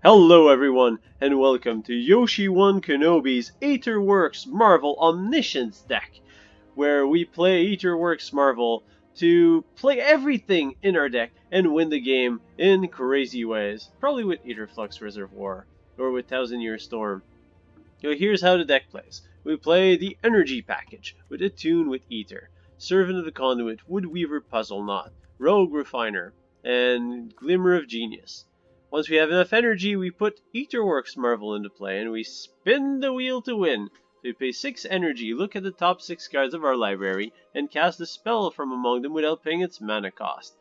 Hello everyone, and welcome to Yoshi 1 Kenobi's Aetherworks Marvel Omniscience deck, where we play Aetherworks Marvel to play everything in our deck and win the game in crazy ways. Probably with Aetherflux Reservoir, or with Thousand Year Storm. So here's how the deck plays. We play the Energy package, with Attune with Aether, Servant of the Conduit, Woodweaver Puzzleknot, Rogue Refiner, and Glimmer of Genius. Once we have enough energy, we put Aetherworks Marvel into play, and we spin the wheel to win. So we pay 6 energy, look at the top 6 cards of our library, and cast a spell from among them without paying its mana cost.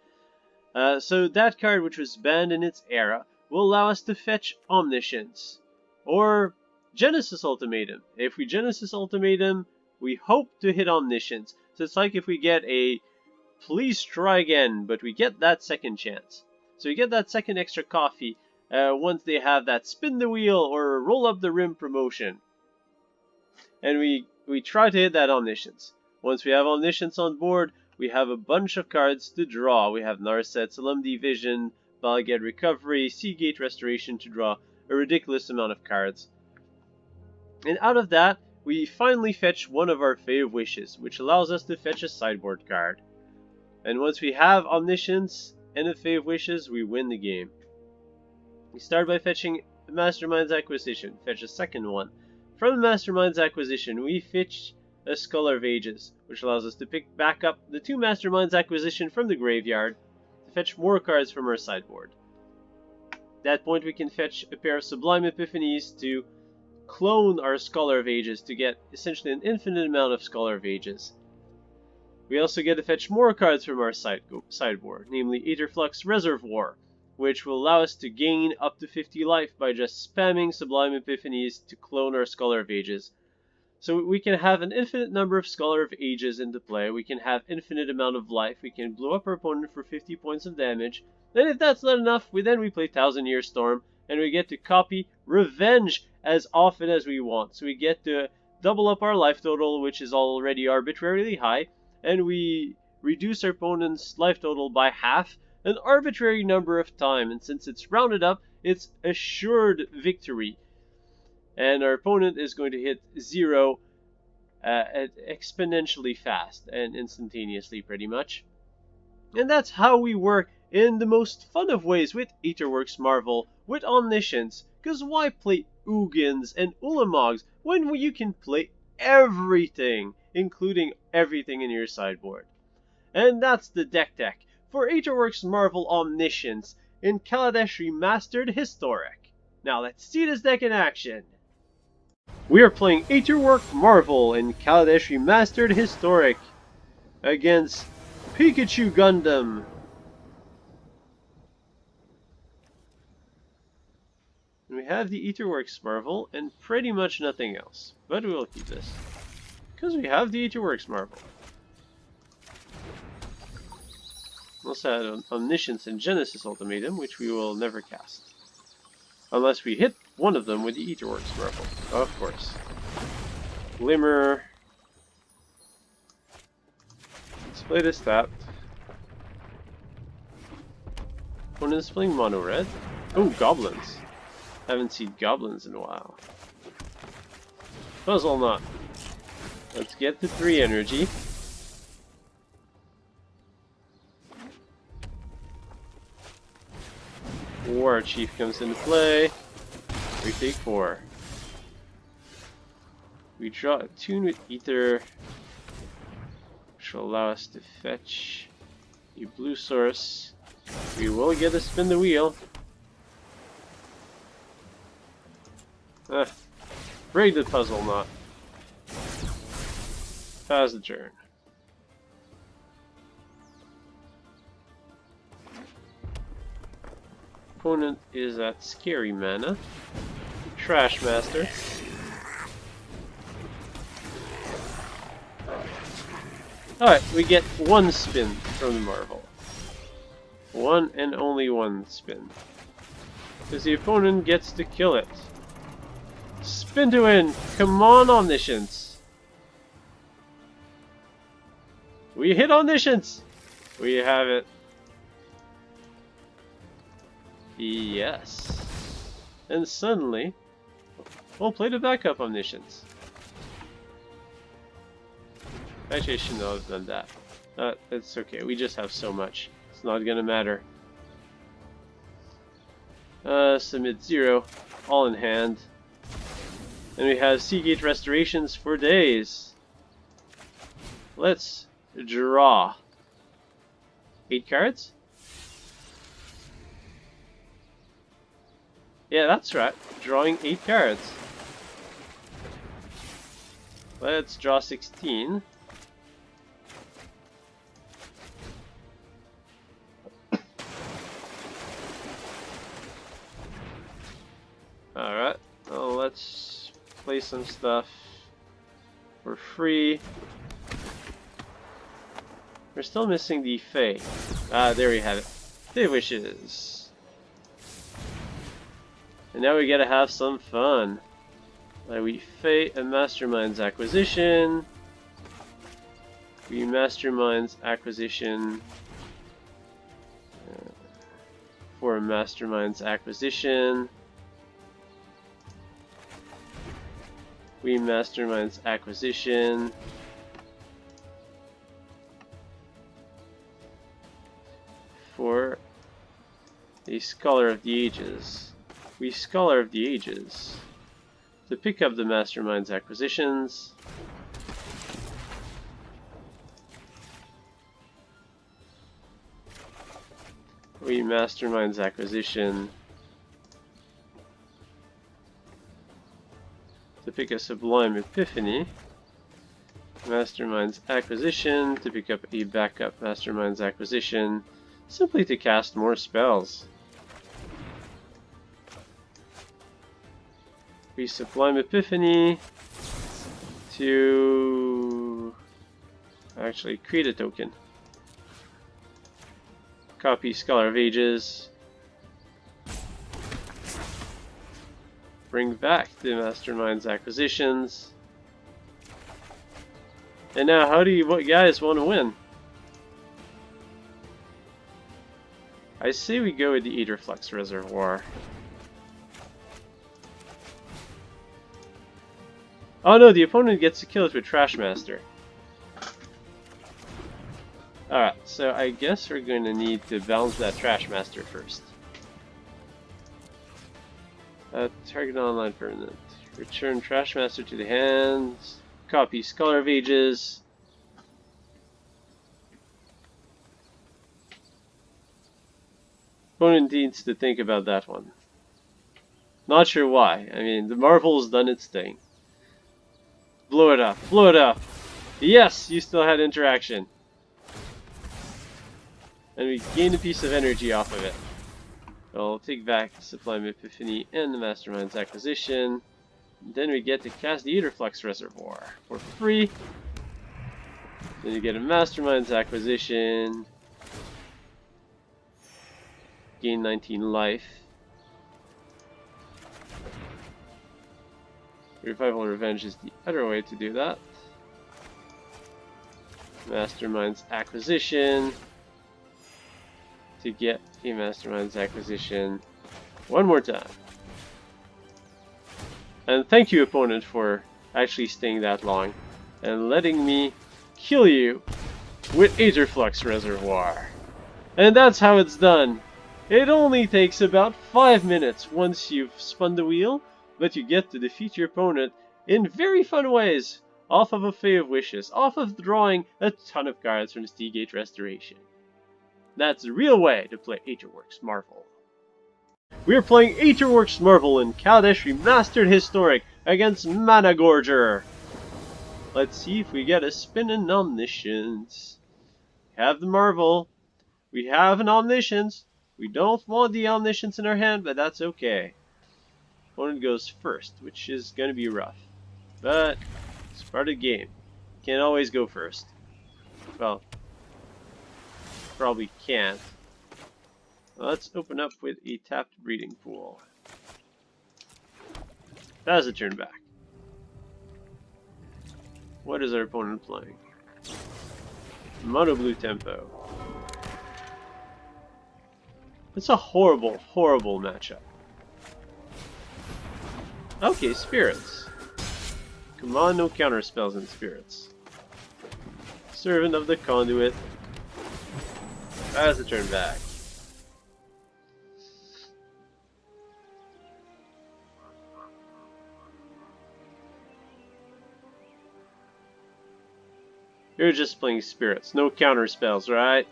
So that card, which was banned in its era, will allow us to fetch Omniscience, or Genesis Ultimatum. If we Genesis Ultimatum, we hope to hit Omniscience. So it's like if we get a Please Try Again, but we get that second chance. So you get that second extra coffee once they have that spin the wheel or roll up the rim promotion. And we try to hit that Omniscience. Once we have Omniscience on board, we have a bunch of cards to draw. We have Narset, Solemnity Vision, Bala Ged Recovery, Seagate Restoration to draw a ridiculous amount of cards. And out of that, we finally fetch one of our Fae of Wishes, which allows us to fetch a sideboard card. And once we have Omniscience and a Fae of Wishes, we win the game. We start by fetching the Mastermind's Acquisition, fetch a second one. From the Mastermind's Acquisition, we fetch a Scholar of Ages, which allows us to pick back up the 2 Mastermind's Acquisition from the graveyard to fetch more cards from our sideboard. At that point, we can fetch a pair of Sublime Epiphanies to clone our Scholar of Ages to get essentially an infinite amount of Scholar of Ages. We also get to fetch more cards from our sideboard, namely Aetherflux Reservoir, which will allow us to gain up to 50 life by just spamming Sublime Epiphanies to clone our Scholar of Ages. So we can have an infinite number of Scholar of Ages into play, we can have infinite amount of life, we can blow up our opponent for 50 points of damage, then if that's not enough, we play Thousand Year Storm, and we get to copy Revenge as often as we want. So we get to double up our life total, which is already arbitrarily high, and we reduce our opponent's life total by half an arbitrary number of times. And since it's rounded up, it's assured victory. And our opponent is going to hit 0 exponentially fast and instantaneously, pretty much. And that's how we work in the most fun of ways with Aetherworks Marvel, with Omniscience. Because why play Ugins and Ulamogs when you can play everything, including everything in your sideboard? And that's the deck for Aetherworks Marvel Omniscience in Kaladesh Remastered Historic. Now let's see this deck in action. We are playing Aetherworks Marvel in Kaladesh Remastered Historic against Pikachu Gundam. We have the Aetherworks Marvel and pretty much nothing else, but we will keep this because we have the Aetherworks Marvel. We also have Omniscience and Genesis Ultimatum, which we will never cast unless we hit one of them with the Aetherworks Marvel, of course. Glimmer. Let's play this tapped. Opponent is playing mono red. Oh, goblins. Haven't seen goblins in a while. Puzzleknot. Let's get to 3 energy. War Chief comes into play. We take 4. We draw Attune with Aether, which will allow us to fetch a blue source. We will get to spin the wheel. Break the Puzzleknot. Pass the turn. Opponent is at scary mana. Trash Master. Alright, we get 1 spin from the Marvel. 1 and only 1 spin. Because the opponent gets to kill it. Spin to win! Come on, Omniscience! We hit Omniscience! We have it. Yes. And suddenly, we'll play the backup Omniscience. Actually, I shouldn't have done that. It's okay, we just have so much. It's not gonna matter. Submit 0, all in hand. And we have Seagate Restorations for days. Let's draw 8 cards? Yeah, that's right. Drawing 8 cards. Let's draw 16. Alright, well, let's play some stuff for free. We're still missing the Fae. Ah, there we have it. Fae of Wishes. And now we gotta have some fun. We Fae a Mastermind's Acquisition. We Mastermind's Acquisition. For a Mastermind's Acquisition. We Mastermind's Acquisition. For a Scholar of the Ages. We Scholar of the Ages. To pick up the Mastermind's Acquisitions. We Mastermind's Acquisition. To pick a Sublime Epiphany. Mastermind's Acquisition. To pick up a backup Mastermind's Acquisition. Simply to cast more spells. We Sublime Epiphany to actually create a token. Copy Scholar of Ages. Bring back the Mastermind's Acquisitions. And now, how do you guys want to win? I say we go with the Aetherflux Reservoir. Oh no, the opponent gets to kill it with Trashmaster. Alright, so I guess we're going to need to balance that Trashmaster first. Target online permanent. Return Trashmaster to the hand. Copy Scholar of Ages. Opponent needs to think about that one. Not sure why. I mean, the Marvel's done its thing. Blow it up. Blow it up. Yes, you still had interaction. And we gain a piece of energy off of it. I'll take back the Sublime Epiphany and the Mastermind's Acquisition. Then we get to cast the Aetherflux Reservoir for free. Then you get a Mastermind's Acquisition. Gain 19 life. Revival Revenge is the other way to do that. Mastermind's Acquisition. To get a Mastermind's Acquisition one more time. And thank you, opponent, for actually staying that long and letting me kill you with Aetherflux Reservoir. And that's how it's done. It only takes about 5 minutes once you've spun the wheel, but you get to defeat your opponent in very fun ways, off of a Fae of Wishes, off of drawing a ton of cards from Seagate Restoration. That's the real way to play Aetherworks Marvel. We are playing Aetherworks Marvel in Kaladesh Remastered Historic against Mana Gorger. Let's see if we get a spin in Omniscience. We have the Marvel. We have an Omniscience. We don't want the Omniscience in our hand, but that's okay. Opponent goes first, which is going to be rough. But it's part of the game. Can't always go first. Well, probably can't. Well, let's open up with a tapped Breeding Pool. That's a turn back. What is our opponent playing? Mono Blue Tempo. It's a horrible, horrible matchup. Okay, spirits. Come on, no counter spells and spirits. Servant of the Conduit. That's a turn back. You're just playing spirits, no counter spells, right?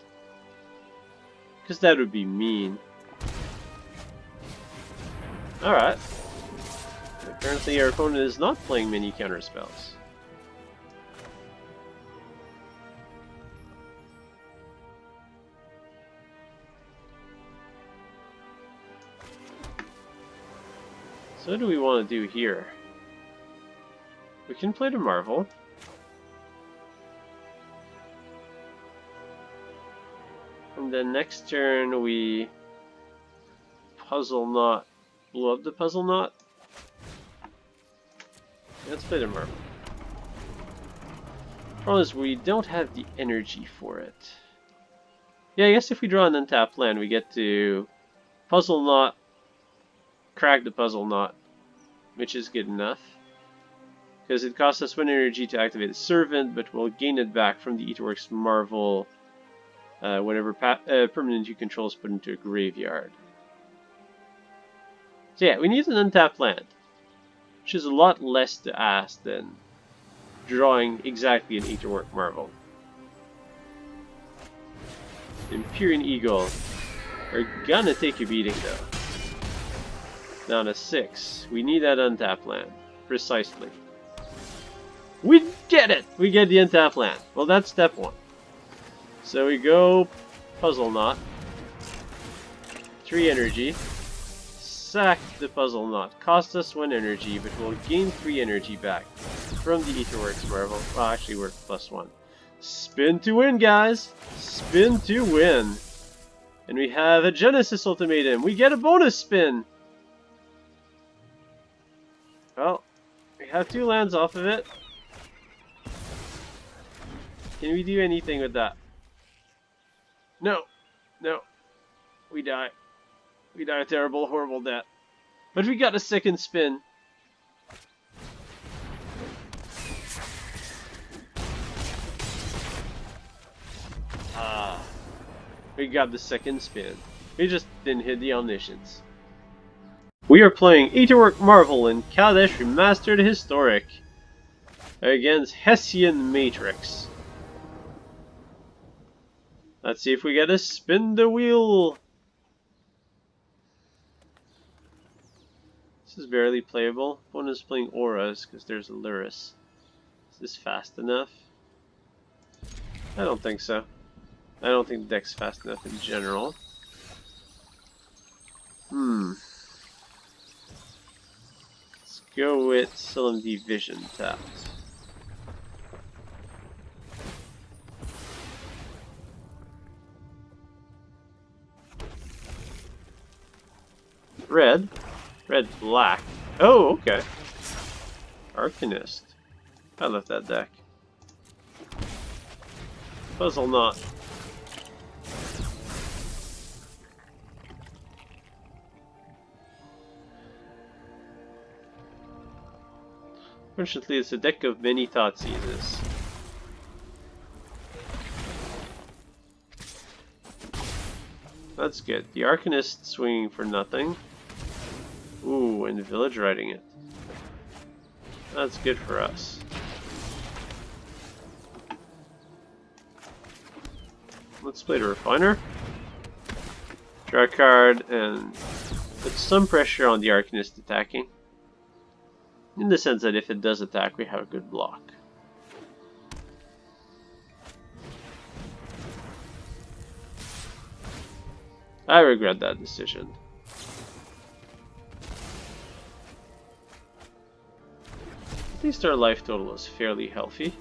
Because that would be mean. Alright. Apparently our opponent is not playing many counter spells. So what do we want to do here? We can play the Marvel. And then next turn we Puzzleknot. Blow up the Puzzleknot. Let's play the Marvel. Problem is we don't have the energy for it. Yeah, I guess if we draw an untapped land, we get to Puzzleknot, crack the Puzzleknot, which is good enough. Because it costs us 1 energy to activate the Servant, but we'll gain it back from the Aetherworks Marvel whenever permanent you control is put into a graveyard. So yeah, we need an untapped land, which is a lot less to ask than drawing exactly an Aetherworks Marvel. Empyrean Eagle are gonna take a beating though. Down to 6. We need that untapped land. Precisely. We get it! We get the untapped land. Well, that's step 1. So we go Puzzleknot. 3 energy. Sack the Puzzleknot. Cost us 1 energy, but we'll gain 3 energy back from the Aetherworks Marvel. Well, actually we're +1. Spin to win, guys! Spin to win! And we have a Genesis Ultimatum. We get a bonus spin! Well, we have 2 lands off of it. Can we do anything with that? No. No. We die. We die a terrible, horrible death. But we got a second spin. We got the second spin. We just didn't hit the Omniscience. We are playing Aetherworks Marvel in Kaladesh Remastered Historic against Hessian Matrix. Let's see if we get a spin the wheel. This is barely playable. Opponent's playing auras because there's a Luris. Is this fast enough? I don't think so. I don't think the deck's fast enough in general. Let's go with Solemn Division tapped. Red. Red black. Oh, okay. Arcanist. I love that deck. Puzzleknot. Fortunately, it's a deck of many Thoughtseizes. That's good. The Arcanist swinging for nothing. Ooh, and Village riding it. That's good for us. Let's play the Refiner. Draw a card and put some pressure on the Arcanist attacking. In the sense that if it does attack, we have a good block. I regret that decision. At least our life total is fairly healthy.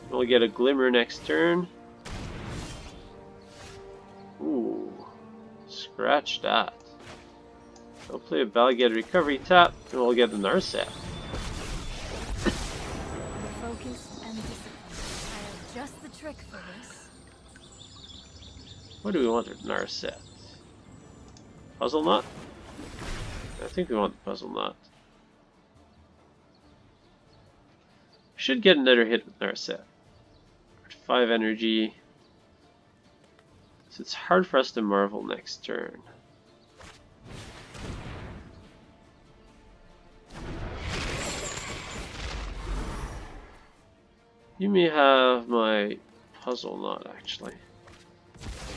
We'll get a Glimmer next turn. Ooh, scratch that. I'll play a Bala Ged Recovery tap, and we'll get the Narset. Focus and discipline. I have just the trick for this. What do we want with Narset? Puzzleknot? I think we want the Puzzleknot. Should get another hit with Narset. 5 energy. So it's hard for us to Marvel next turn. You may have my Puzzleknot actually.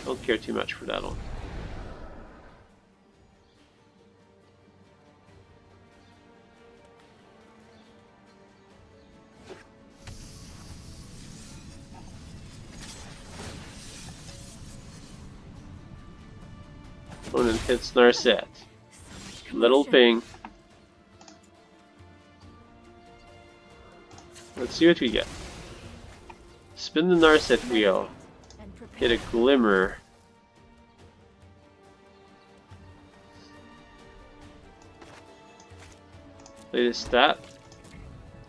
Don't care too much for that one. Opponent hits Narset. Little ping. Let's see what we get. Spin the Narset wheel. Get a Glimmer. Play this stat.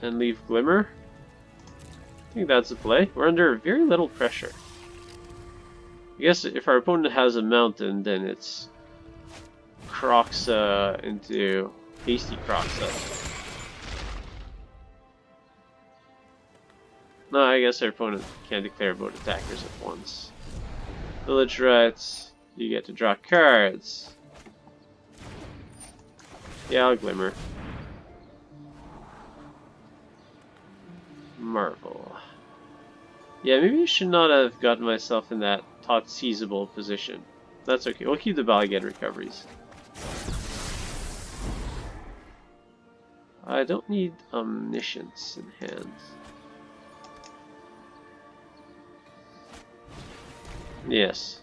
And leave Glimmer. I think that's the play. We're under very little pressure. I guess if our opponent has a mountain, then it's Croxa into Hasty Croxa. No, I guess our opponent can't declare both attackers at once. Village Rights, you get to draw cards. Yeah, I'll Glimmer. Marvel. Yeah, maybe I should not have gotten myself in that thought seizable position. That's okay, we'll keep the Bala Ged Recoveries. I don't need Omniscience in hand. Yes.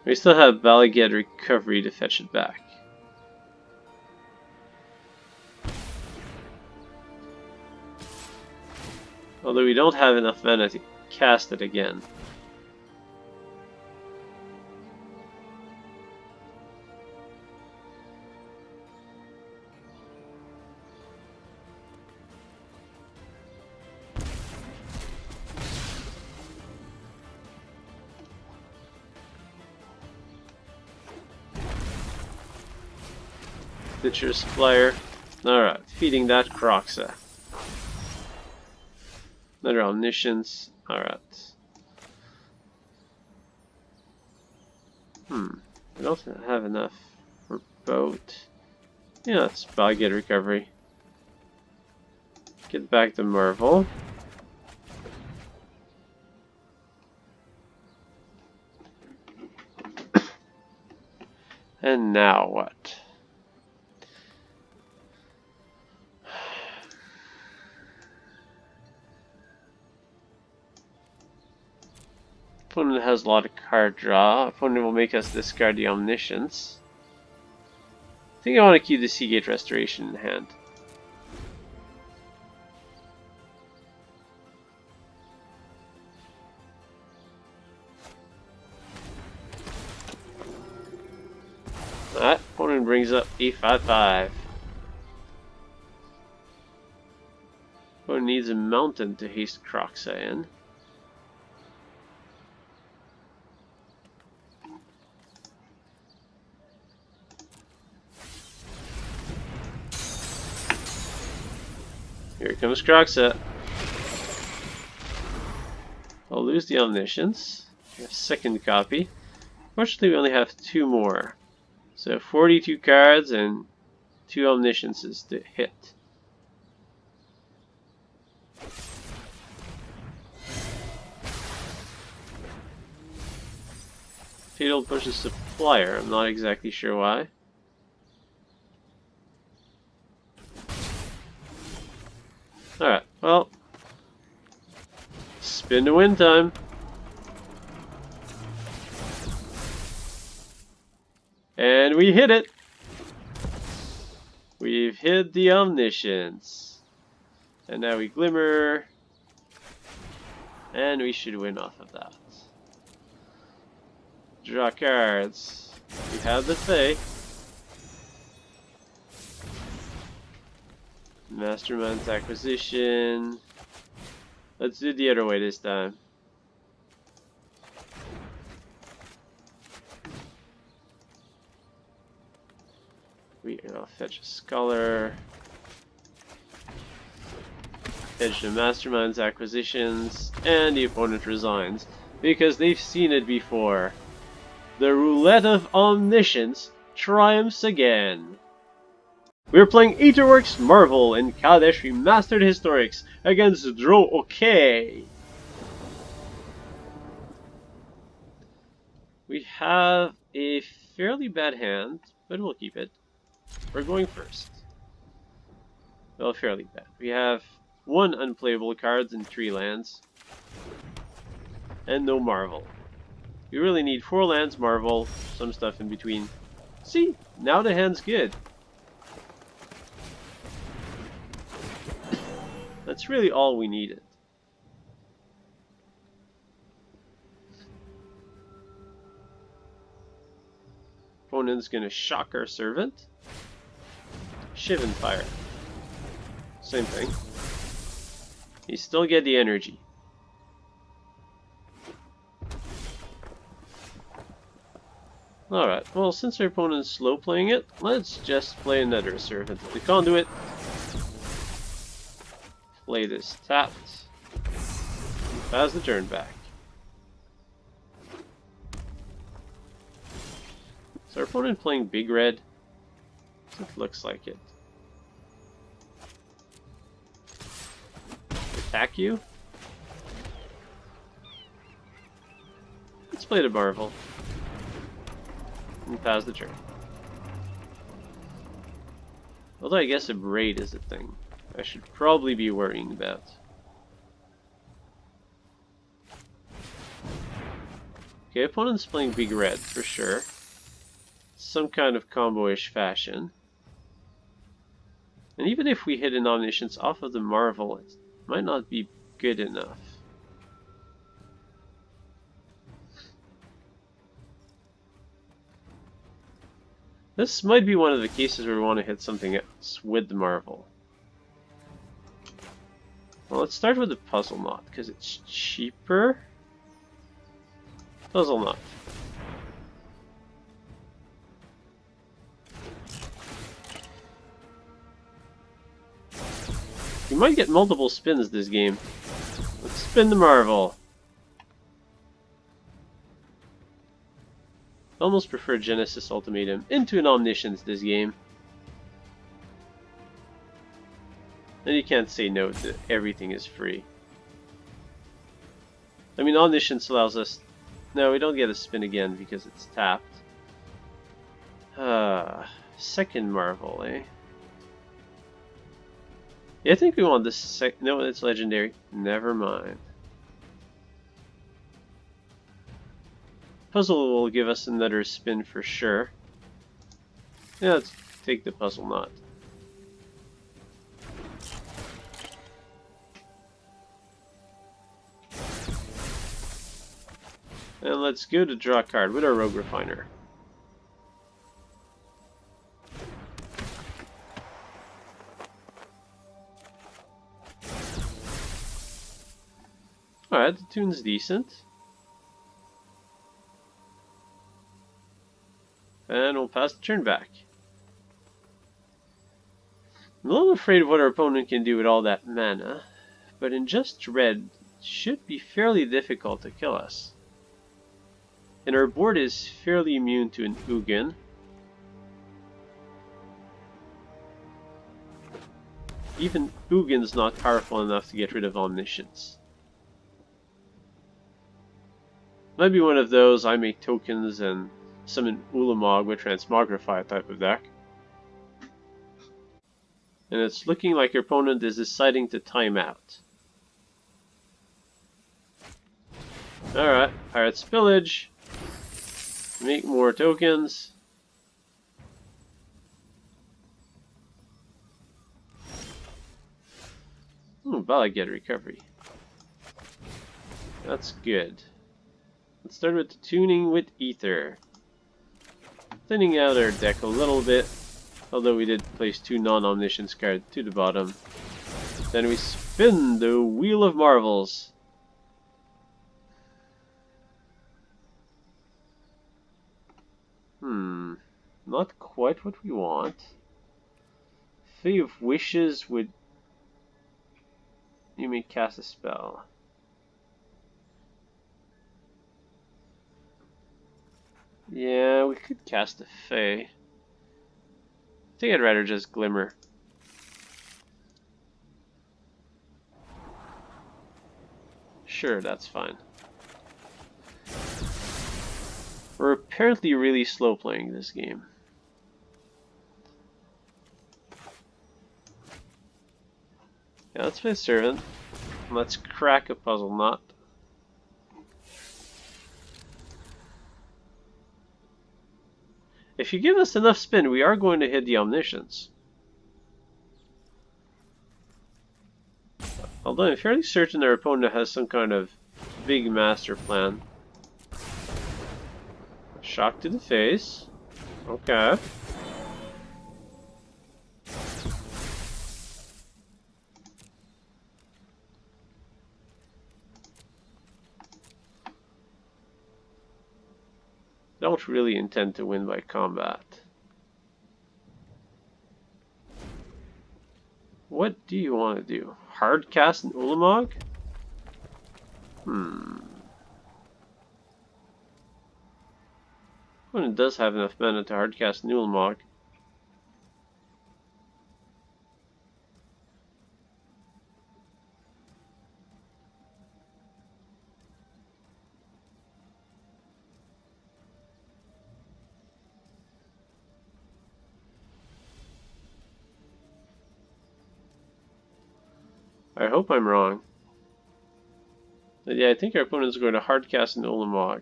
We still have Bala Ged Recovery to fetch it back. Although we don't have enough mana to cast it again. Ditcher Supplier. Alright, feeding that Croxa. Another Omniscience. Alright. I don't have enough for boat. Yeah, it's Bala Ged Recovery. Get back to Marvel. And now what? Opponent has a lot of card draw. Opponent will make us discard the Omniscience. I think I want to keep the Seagate Restoration in hand. Alright, opponent brings up a 5/5. Opponent needs a mountain to haste Croxa in. Here comes Croxa. I'll lose the Omniscience. A second copy. Fortunately, we only have 2 more. So 42 cards and 2 Omnisciences to hit. Fatal pushes Supplier. I'm not exactly sure why. Alright, well. Spin to win time. And we hit it! We've hit the Omniscience. And now we Glimmer. And we should win off of that. Draw cards. We have the Fae. Mastermind's Acquisition. Let's do it the other way this time. I'll fetch a Scholar. hedge the mastermind's acquisitions, and the opponent resigns, because they've seen it before. The roulette of Omniscience triumphs again. We're playing Aetherworks Marvel in Kaladesh Remastered Historics against Draw OK. We have a fairly bad hand, but we'll keep it. We're going first. Well, fairly bad. We have 1 unplayable cards and 3 lands. And no Marvel. We really need 4 lands, Marvel, some stuff in between. See, now the hand's good. That's really all we needed. Opponent's gonna shock our servant. Shiv and fire. Same thing. You still get the energy. Alright, well, since our opponent's slow playing it, let's just play another Servant of the Conduit. Play this tapped. And pass the turn back. Is our opponent playing big red? It looks like it. Attack you? Let's play the Marvel. And pass the turn. Although I guess a braid is a thing I should probably be worrying about. Okay, opponent's playing big red for sure. Some kind of combo-ish fashion. And even if we hit an Omniscience off of the Marvel, it might not be good enough. This might be one of the cases where we want to hit something else with the Marvel. Well, let's start with the Puzzleknot, because it's cheaper. Puzzleknot. We might get multiple spins this game. Let's spin the Marvel. I almost prefer Genesis Ultimatum into an Omniscience this game. And you can't say no to everything is free. I mean, Omniscience allows us... No, we don't get a spin again because it's tapped. Second Marvel, eh? Yeah, I think we want this no, it's legendary. Never mind. Puzzle will give us another spin for sure. Yeah, let's take the Puzzleknot. And let's go to draw a card with our Rogue Refiner. Alright, the tune's decent. And we'll pass the turn back. I'm a little afraid of what our opponent can do with all that mana, but in just red, it should be fairly difficult to kill us. And our board is fairly immune to an Ugin. Even Ugin's not powerful enough to get rid of Omniscience. Might be one of those I make tokens and summon Ulamog with Transmogrify type of deck. And it's looking like your opponent is deciding to time out. Alright, Pirate's Pillage. Make more tokens. Ooh, Bala Ged Recovery. That's good. Let's start with the tuning with Aether. Thinning out our deck a little bit, although we did place 2 non-Omniscience cards to the bottom. Then we spin the Wheel of Marvels. Not quite what we want. Fae of Wishes would... You may cast a spell. Yeah, we could cast a Fae. I think I'd rather just Glimmer. Sure, that's fine. We're apparently really slow playing this game. Yeah, let's play Servant. Let's crack a Puzzleknot. If you give us enough spin, we are going to hit the Omniscience. Although I'm fairly certain our opponent has some kind of big master plan. Shock to the face. Okay. Don't really intend to win by combat. What do you want to do? Hard cast an Ulamog? Opponent does have enough mana to hard cast an Ulamog. I hope I'm wrong. But yeah, I think our opponent is going to hard cast an Ulamog,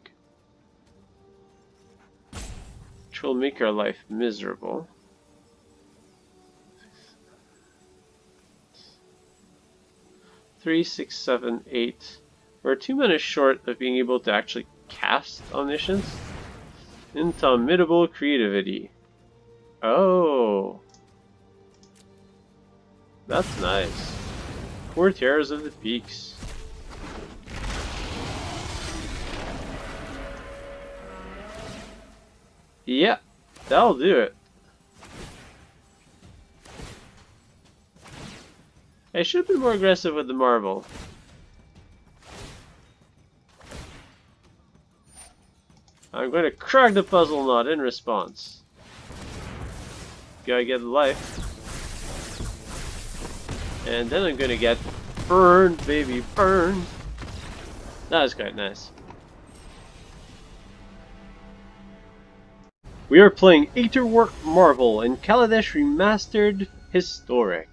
which will make our life miserable. 3, 6, 7, 8. We're 2 mana short of being able to actually cast Omniscience. Indomitable creativity. Oh, that's nice. 4 Terrors of the Peaks. Yeah, that'll do it. I should have been more aggressive with the Marvel. I'm going to crack the Puzzleknot in response. Gotta get life. And then I'm going to get burned, baby, burned. That was quite nice. We are playing Aetherworks Marvel and Kaladesh Remastered Historic.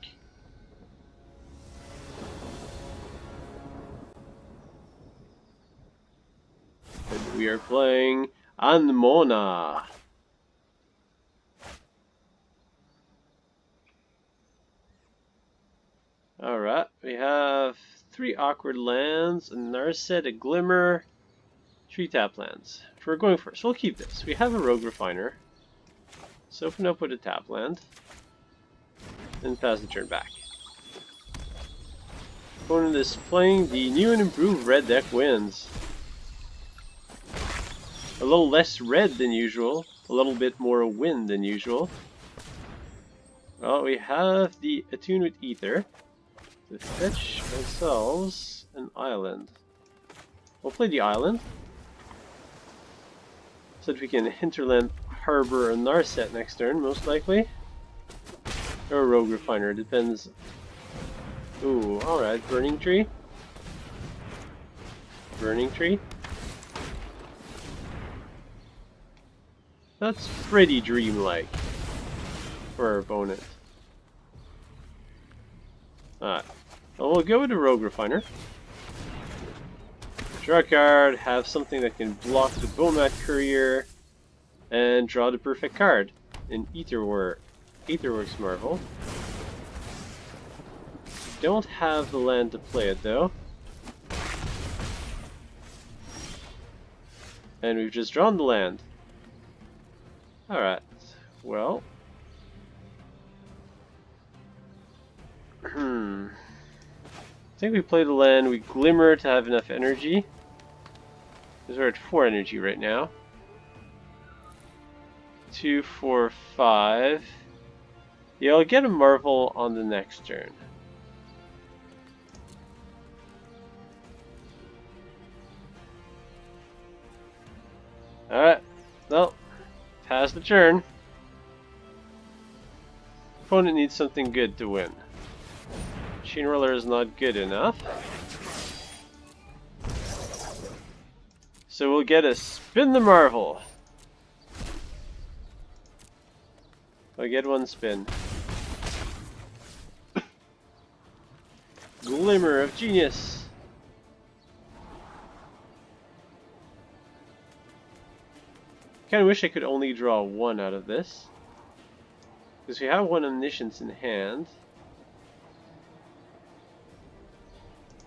And we are playing Anmona. Alright, we have 3 awkward lands, a Narset, a Glimmer, 3 tap lands. If we're going first, we'll keep this. We have a Rogue Refiner. Let's open up with a tap land. And pass the turn back. Opponent is playing the new and improved red deck wins. A little less red than usual. A little bit more wind than usual. Well, we have the Attune with Aether to fetch ourselves an island. We'll play the island so that we can Hinterland Harbor a Narset next turn, most likely. Or a Rogue Refiner, depends. Ooh, alright, Burning Tree. Burning Tree. That's pretty dreamlike for our opponent. Alright, well, we'll go with a Rogue Refiner. Draw a card, have something that can block the Bomat Courier, and draw the perfect card in Aetherworks Marvel. Don't have the land to play it though. And we've just drawn the land. Alright, well. I think we play the land, we Glimmer to have enough energy. Because we're at 4 energy right now. 2, 4, 5. Yeah, I'll get a Marvel on the next turn. Pass the turn. Opponent needs something good to win. Chain Roller is not good enough. So we'll get a Spin the Marvel. I get one spin. Glimmer of Genius. Kinda wish I could only draw one out of this. Because we have one Omniscience in hand.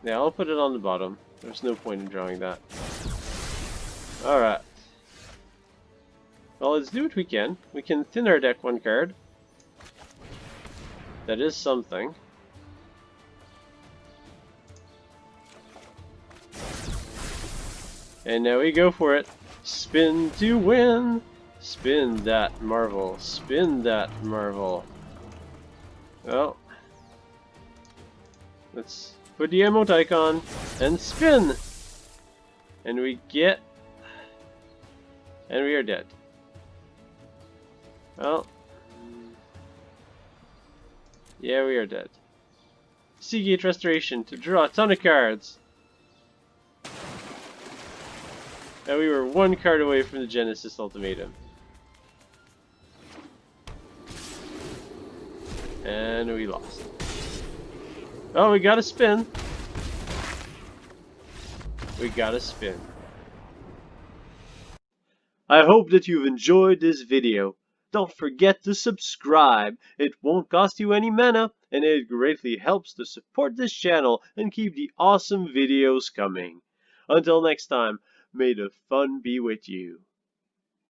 Yeah, I'll put it on the bottom. There's no point in drawing that. Alright. Well, let's do what we can. We can thin our deck one card. That is something. And now we go for it. Spin to win! Spin that Marvel. Spin that Marvel. Well. Let's put the emote icon and spin! And we get... And we are dead. Well. Yeah, we are dead. Seagate Restoration to draw a ton of cards. And we were one card away from the Genesis Ultimatum. And we lost. Oh, we got a spin. We got a spin. I hope that you've enjoyed this video. Don't forget to subscribe. It won't cost you any mana, and it greatly helps to support this channel and keep the awesome videos coming. Until next time, may the fun be with you.